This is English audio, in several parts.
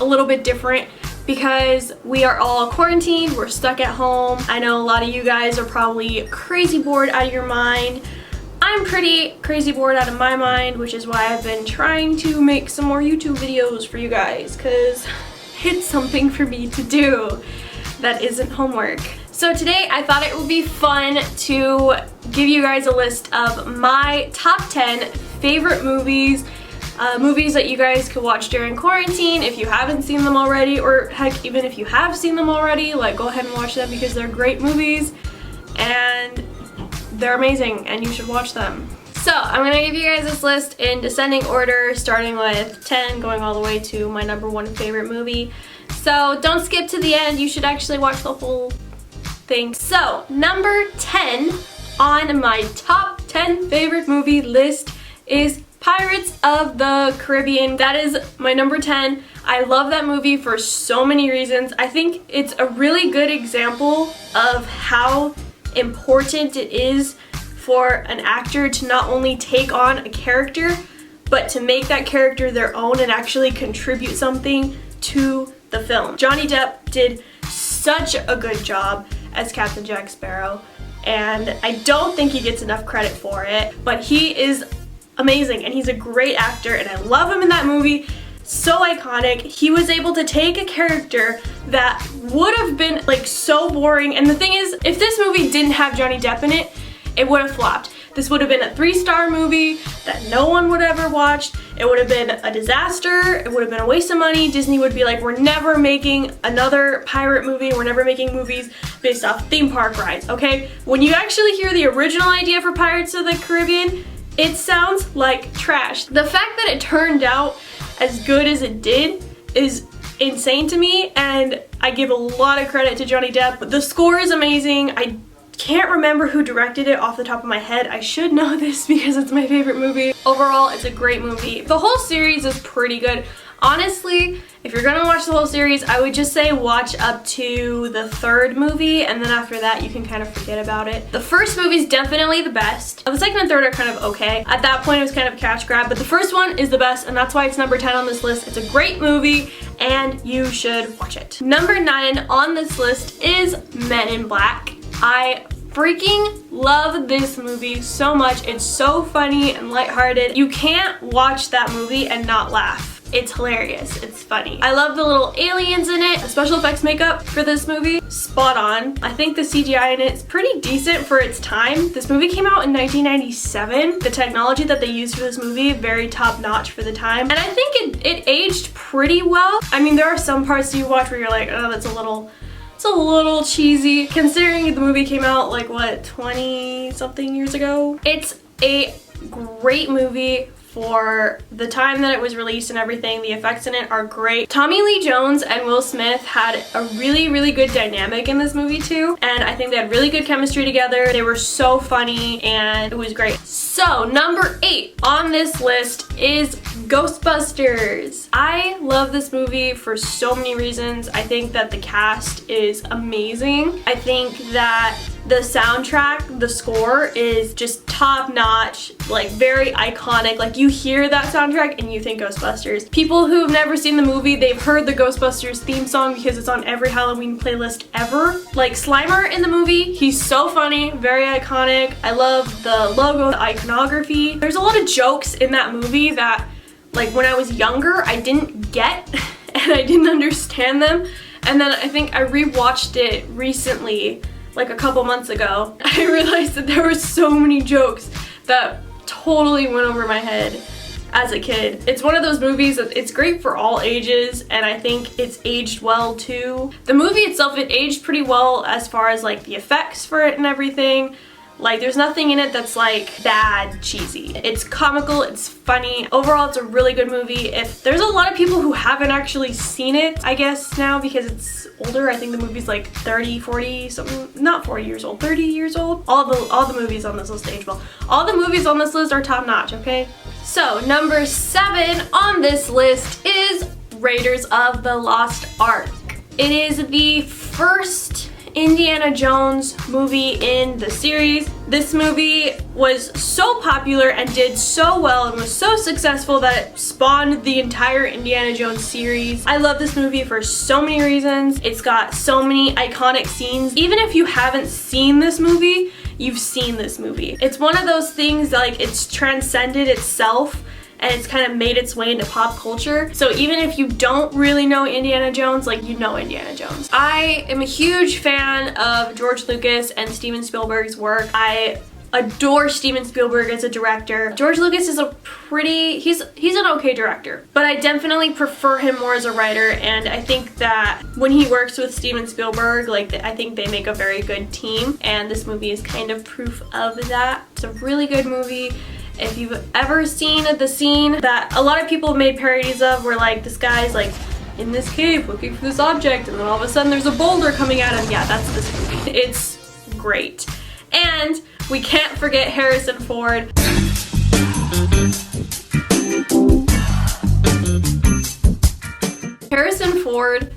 a little bit different because we are all quarantined, we're stuck at home. I know a lot of you guys are probably crazy bored out of your mind. I'm pretty crazy bored out of my mind, which is why I've been trying to make some more YouTube videos for you guys, because it's something for me to do that isn't homework. So today I thought it would be fun to give you guys a list of my top 10 favorite movies, movies that you guys could watch during quarantine if you haven't seen them already, or heck, even if you have seen them already, like go ahead and watch them because they're great movies and they're amazing and you should watch them. So I'm gonna give you guys this list in descending order, starting with 10, going all the way to my number 1 favorite movie. So don't skip to the end, you should actually watch the whole thing. So number 10 on my top 10 favorite movie list is Pirates of the Caribbean. That is my number 10. I love that movie for so many reasons. I think it's a really good example of how important it is for an actor to not only take on a character, but to make that character their own and actually contribute something to the film. Johnny Depp did such a good job as Captain Jack Sparrow, and I don't think he gets enough credit for it, but he is amazing and he's a great actor and I love him in that movie. So iconic. He was able to take a character that would have been like so boring, and the thing is, if this movie didn't have Johnny Depp in it, it would have flopped. This would have been a 3-star movie that no one would ever watch. It would have been a disaster. It would have been a waste of money. Disney would be like, we're never making another pirate movie. We're never making movies based off theme park rides, okay? When you actually hear the original idea for Pirates of the Caribbean, it sounds like trash. The fact that it turned out as good as it did is insane to me, and I give a lot of credit to Johnny Depp. The score is amazing. I can't remember who directed it off the top of my head. I should know this because it's my favorite movie. Overall, it's a great movie. The whole series is pretty good. Honestly, if you're gonna watch the whole series, I would just say watch up to the 3rd movie, and then after that you can kind of forget about it. The first movie is definitely the best. The 2nd and 3rd are kind of okay. At that point it was kind of a cash grab, but the first one is the best, and that's why it's number 10 on this list. It's a great movie and you should watch it. Number 9 on this list is Men in Black. I freaking love this movie so much. It's so funny and lighthearted. You can't watch that movie and not laugh. It's hilarious. It's funny. I love the little aliens in it. The special effects makeup for this movie, spot on. I think the CGI in it is pretty decent for its time. This movie came out in 1997. The technology that they used for this movie, very top notch for the time. And I think it aged pretty well. I mean, there are some parts you watch where you're like, oh, it's a little cheesy, considering the movie came out like, what, 20 something years ago? It's a great movie for the time that it was released and everything. The effects in it are great. Tommy Lee Jones and Will Smith had a really good dynamic in this movie too, and I think they had really good chemistry together. They were so funny and it was great. So number 8 on this list is Ghostbusters. I love this movie for so many reasons. I think that the cast is amazing. I think that the soundtrack, the score is just top notch, like very iconic. Like you hear that soundtrack and you think Ghostbusters. People who've never seen the movie, they've heard the Ghostbusters theme song because it's on every Halloween playlist ever. Like Slimer in the movie, he's so funny, very iconic. I love the logo, the iconography. There's a lot of jokes in that movie that, like, when I was younger, I didn't get and I didn't understand them. And then I think I rewatched it recently, like a couple months ago. I realized that there were so many jokes that totally went over my head as a kid. It's one of those movies that it's great for all ages, and I think it's aged well too. The movie itself, it aged pretty well as far as like the effects for it and everything. Like there's nothing in it that's like bad cheesy. It's comical, it's funny. Overall, it's a really good movie. If there's a lot of people who haven't actually seen it, I guess now, because it's older. I think the movie's like 30, 40 something, not 40 years old, 30 years old. All the movies on this list age well. All the movies on this list are top notch, okay? So number 7 on this list is Raiders of the Lost Ark. It is the first Indiana Jones movie in the series. This movie was so popular and did so well and was so successful that it spawned the entire Indiana Jones series. I love this movie for so many reasons. It's got so many iconic scenes. Even if you haven't seen this movie, you've seen this movie. It's one of those things that, like, it's transcended itself and it's kind of made its way into pop culture. So even if you don't really know Indiana Jones, like, you know Indiana Jones. I am a huge fan of George Lucas and Steven Spielberg's work. I adore Steven Spielberg as a director. George Lucas is he's an okay director, but I definitely prefer him more as a writer, and I think that when he works with Steven Spielberg, like, I think they make a very good team, and this movie is kind of proof of that. It's a really good movie. If you've ever seen the scene that a lot of people made parodies of, where, like, this guy's like in this cave looking for this object and then all of a sudden there's a boulder coming at him. Yeah, that's this movie. It's great. And we can't forget Harrison Ford. Harrison Ford,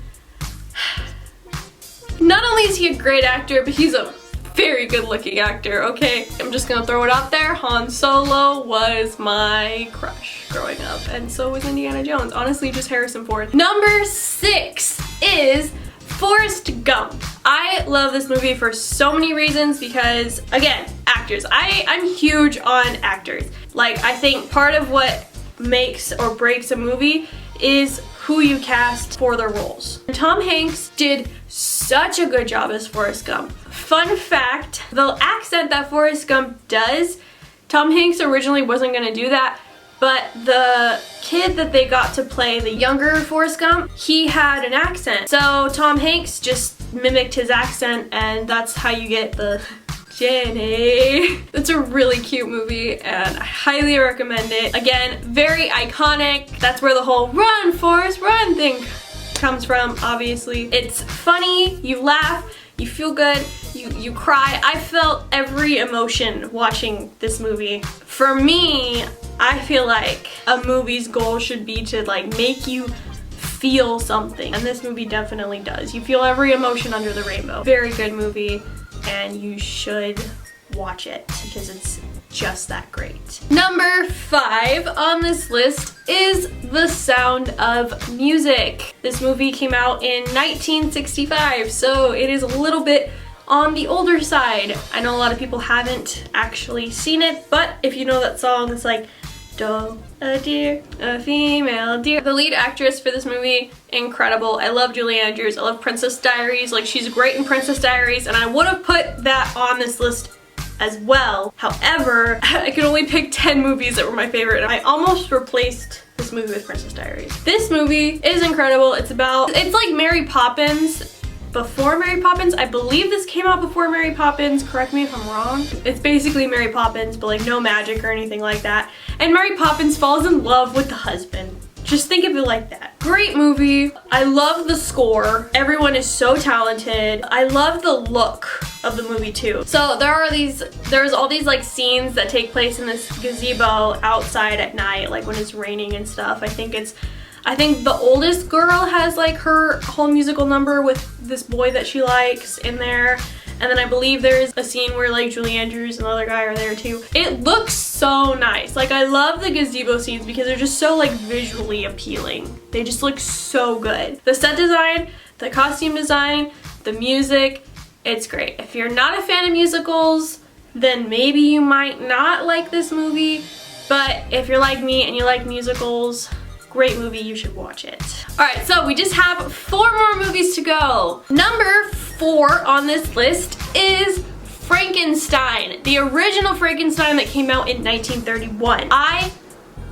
not only is he a great actor, but he's a very good looking actor, okay? I'm just gonna throw it out there. Han Solo was my crush growing up, and so was Indiana Jones. Honestly, just Harrison Ford. Number 6 is Forrest Gump. I love this movie for so many reasons because, again, actors. I'm huge on actors. Like, I think part of what makes or breaks a movie is who you cast for their roles. Tom Hanks did such a good job as Forrest Gump. Fun fact, the accent that Forrest Gump does, Tom Hanks originally wasn't gonna do that, but the kid that they got to play the younger Forrest Gump, he had an accent. So Tom Hanks just mimicked his accent, and that's how you get the Jenny. It's a really cute movie and I highly recommend it. Again, very iconic. That's where the whole run, Forrest, run thing comes from, obviously. It's funny, you laugh, you feel good, you cry. I felt every emotion watching this movie. For me, I feel like a movie's goal should be to, like, make you feel something, and this movie definitely does. You feel every emotion under the rainbow. Very good movie, and you should watch it because it's just that great. Number 5 on this list is The Sound of Music. This movie came out in 1965, so it is a little bit on the older side. I know a lot of people haven't actually seen it, but if you know that song, it's like, do a deer, a female deer. The lead actress for this movie, incredible. I love Julie Andrews. I love Princess Diaries. Like, she's great in Princess Diaries, and I would have put that on this list as well. However, I could only pick 10 movies that were my favorite, and I almost replaced this movie with Princess Diaries. This movie is incredible. It's like Mary Poppins before Mary Poppins. I believe this came out before Mary Poppins, correct me if I'm wrong. It's basically Mary Poppins, but, like, no magic or anything like that. And Mary Poppins falls in love with the husband. Just think of it like that. Great movie. I love the score. Everyone is so talented. I love the look of the movie too. So there's all these, like, scenes that take place in this gazebo outside at night, like when it's raining and stuff. I think the oldest girl has, like, her whole musical number with this boy that she likes in there. And then I believe there's a scene where, like, Julie Andrews and the other guy are there too. It looks so nice. Like, I love the gazebo scenes because they're just so, like, visually appealing. They just look so good. The set design, the costume design, the music, it's great. If you're not a fan of musicals, then maybe you might not like this movie. But if you're like me and you like musicals, great movie, you should watch it. Alright, so we just have 4 more movies to go. Number 4 on this list is Frankenstein, the original Frankenstein that came out in 1931. I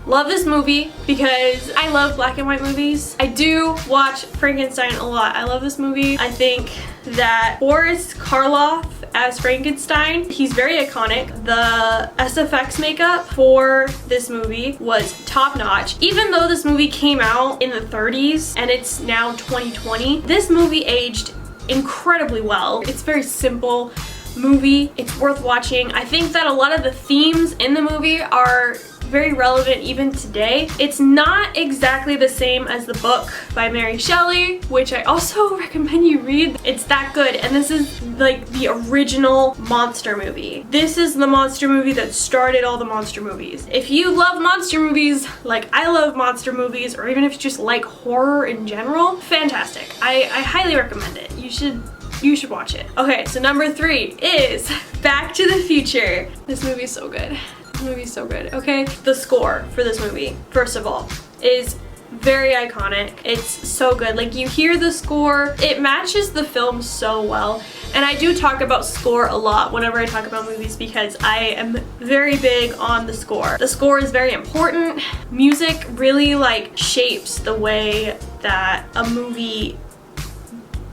love this movie because I love black and white movies. I do watch Frankenstein a lot. I love this movie. I think that Boris Karloff as Frankenstein, he's very iconic. The SFX makeup for this movie was top notch. Even though this movie came out in the 30s and it's now 2020, this movie aged incredibly well. It's a very simple movie. It's worth watching. I think that a lot of the themes in the movie are very relevant even today. It's not exactly the same as the book by Mary Shelley, which I also recommend you read. It's that good, and this is like the original monster movie. This is the monster movie that started all the monster movies. If you love monster movies like I love monster movies, or even if you just like horror in general, fantastic. I highly recommend it. You should watch it. Okay, so number 3 is Back to the Future. This movie is so good. This movie is so good, okay? The score for this movie, first of all, is very iconic. It's so good. Like, you hear the score, it matches the film so well. And I do talk about score a lot whenever I talk about movies because I am very big on the score. The score is very important. Music really like shapes the way that a movie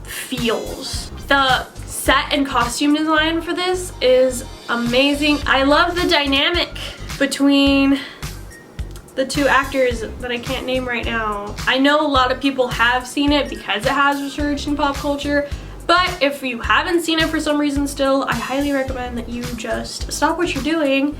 feels. The set and costume design for this is amazing. I love the dynamic between the two actors that I can't name right now. I know a lot of people have seen it because it has resurged in pop culture, but if you haven't seen it for some reason still, I highly recommend that you just stop what you're doing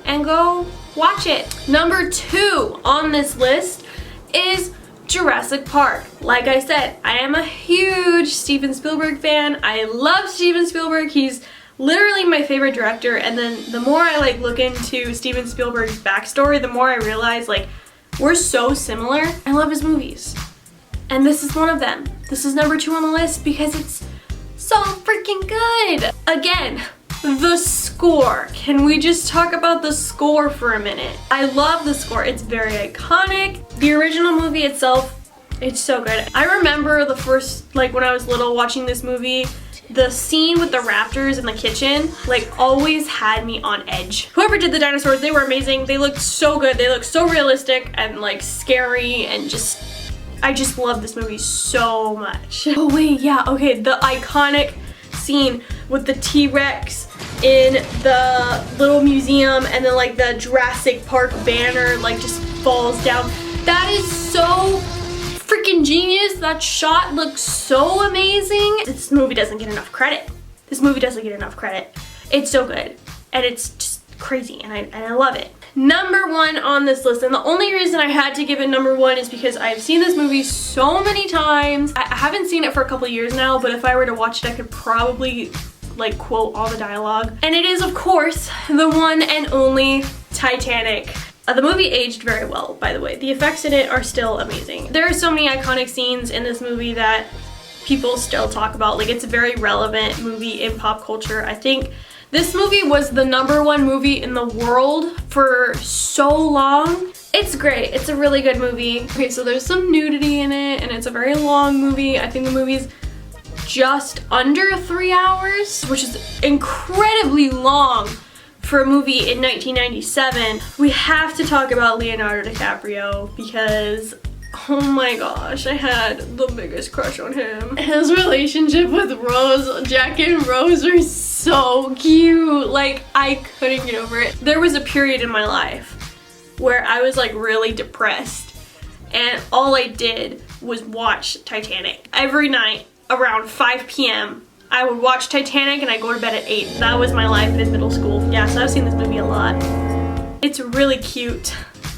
and go watch it. Number 2 on this list is Jurassic Park. Like I said, I am a huge Steven Spielberg fan. I love Steven Spielberg. He's literally my favorite director, and then the more I like look into Steven Spielberg's backstory, the more I realize like we're so similar. I love his movies, and this is one of them. This is number 2 on the list because it's so freaking good. Again, the score. Can we just talk about the score for a minute? I love the score. It's very iconic. The original movie itself, it's so good. I remember the first, like when I was little watching this movie, the scene with the raptors in the kitchen like always had me on edge. Whoever did the dinosaurs, they were amazing. They looked so good. They looked so realistic and like scary, and I just love this movie so much. Oh wait, yeah, okay, the iconic scene with the T-Rex in the little museum and then like the Jurassic Park banner like just falls down. That is so freaking genius. That shot looks so amazing. This movie doesn't get enough credit. This movie doesn't get enough credit. It's so good and it's just crazy, and I love it. Number 1 on this list, and the only reason I had to give it number 1 is because I've seen this movie so many times. I haven't seen it for a couple years now, but if I were to watch it, I could probably like quote all the dialogue. And it is, of course, the one and only Titanic. The movie aged very well, by the way. The effects in it are still amazing. There are so many iconic scenes in this movie that people still talk about. Like, it's a very relevant movie in pop culture. I think this movie was the number 1 movie in the world for so long. It's great. It's a really good movie. Okay, so there's some nudity in it, and it's a very long movie. I think the movie's just under 3 hours, which is incredibly long for a movie in 1997. We have to talk about Leonardo DiCaprio because, oh my gosh, I had the biggest crush on him. His relationship with Rose, Jack and Rose are so cute. Like, I couldn't get over it. There was a period in my life where I was like really depressed, and all I did was watch Titanic. Every night around 5 p.m. I would watch Titanic and I'd go to bed at 8. That was my life in middle school. Yeah, so I've seen this movie a lot. It's really cute,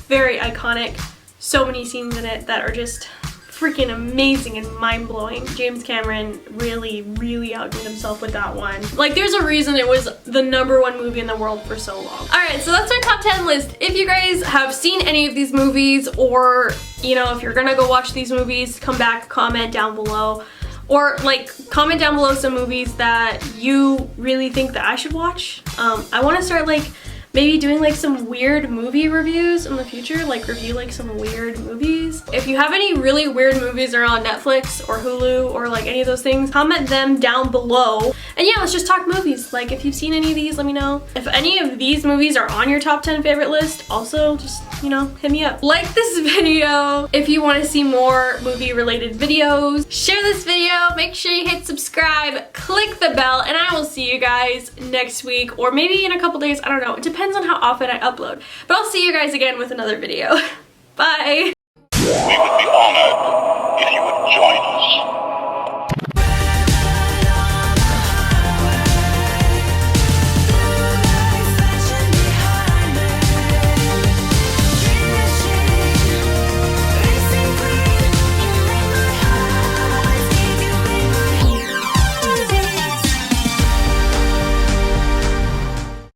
very iconic. So many scenes in it that are just freaking amazing and mind-blowing. James Cameron really, really outdid himself with that one. Like, there's a reason it was the number 1 movie in the world for so long. Alright, so that's my top 10 list. If you guys have seen any of these movies, or, you know, if you're gonna go watch these movies, come back, comment down below. Or like comment down below some movies that you really think that I should watch. I want to start like maybe doing like some weird movie reviews in the future, like review like some weird movies. If you have any really weird movies that are on Netflix or Hulu or like any of those things, comment them down below. And yeah, let's just talk movies. Like, if you've seen any of these, let me know. If any of these movies are on your top 10 favorite list, also just, you know, hit me up. Like this video if you want to see more movie related videos. Share this video, make sure you hit subscribe, click the bell, and I will see you guys next week or maybe in a couple days. I don't know. It depends on how often I upload. But I'll see you guys again with another video. Bye! We would be honored if you would join us.